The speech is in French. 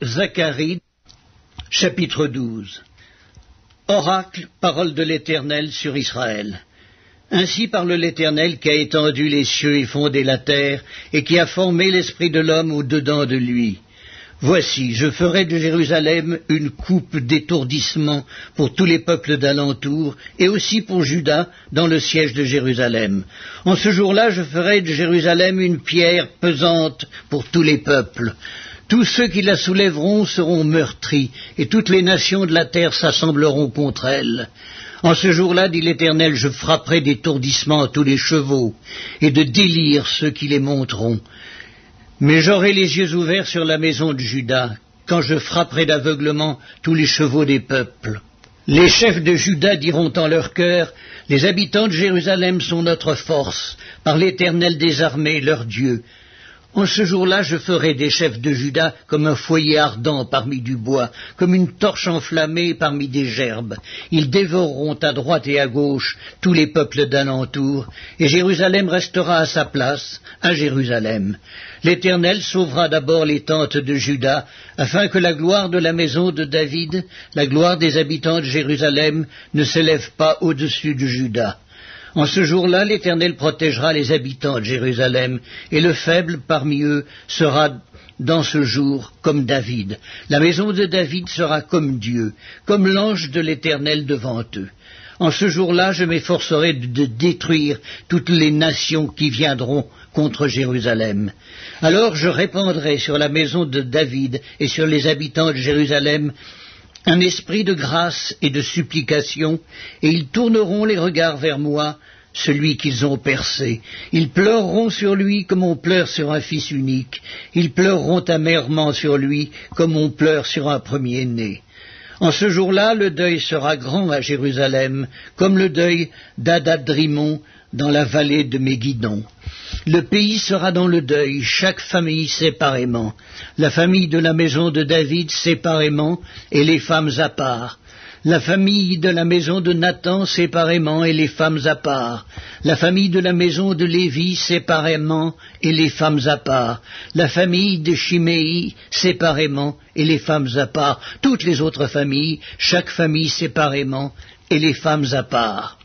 Zacharie, chapitre 12. Oracle, parole de l'Éternel sur Israël. Ainsi parle l'Éternel qui a étendu les cieux et fondé la terre, et qui a formé l'esprit de l'homme au-dedans de lui. Voici, je ferai de Jérusalem une coupe d'étourdissement pour tous les peuples d'alentour, et aussi pour Juda, dans le siège de Jérusalem. En ce jour-là, je ferai de Jérusalem une pierre pesante pour tous les peuples. Tous ceux qui la soulèveront seront meurtris, et toutes les nations de la terre s'assembleront contre elle. En ce jour-là, dit l'Éternel, je frapperai d'étourdissement tous les chevaux, et de délire ceux qui les monteront. Mais j'aurai les yeux ouverts sur la maison de Juda, quand je frapperai d'aveuglement tous les chevaux des peuples. Les chefs de Juda diront en leur cœur, les habitants de Jérusalem sont notre force, par l'Éternel des armées, leur Dieu. En ce jour-là, je ferai des chefs de Juda comme un foyer ardent parmi du bois, comme une torche enflammée parmi des gerbes. Ils dévoreront à droite et à gauche tous les peuples d'alentour, et Jérusalem restera à sa place, à Jérusalem. L'Éternel sauvera d'abord les tentes de Juda, afin que la gloire de la maison de David, la gloire des habitants de Jérusalem, ne s'élève pas au-dessus de Juda. En ce jour-là, l'Éternel protégera les habitants de Jérusalem, et le faible parmi eux sera dans ce jour comme David. La maison de David sera comme Dieu, comme l'ange de l'Éternel devant eux. En ce jour-là, je m'efforcerai de détruire toutes les nations qui viendront contre Jérusalem. Alors je répandrai sur la maison de David et sur les habitants de Jérusalem un esprit de grâce et de supplication, et ils tourneront les regards vers moi, celui qu'ils ont percé. Ils pleureront sur lui comme on pleure sur un fils unique. Ils pleureront amèrement sur lui comme on pleure sur un premier-né. En ce jour-là, le deuil sera grand à Jérusalem, comme le deuil d'Adad-Rimon dans la vallée de Méguidon. Le pays sera dans le deuil, chaque famille séparément, la famille de la maison de David séparément, et les femmes à part, la famille de la maison de Nathan séparément, et les femmes à part, la famille de la maison de Lévi séparément, et les femmes à part, la famille de Chiméi séparément, et les femmes à part, toutes les autres familles, chaque famille séparément, et les femmes à part.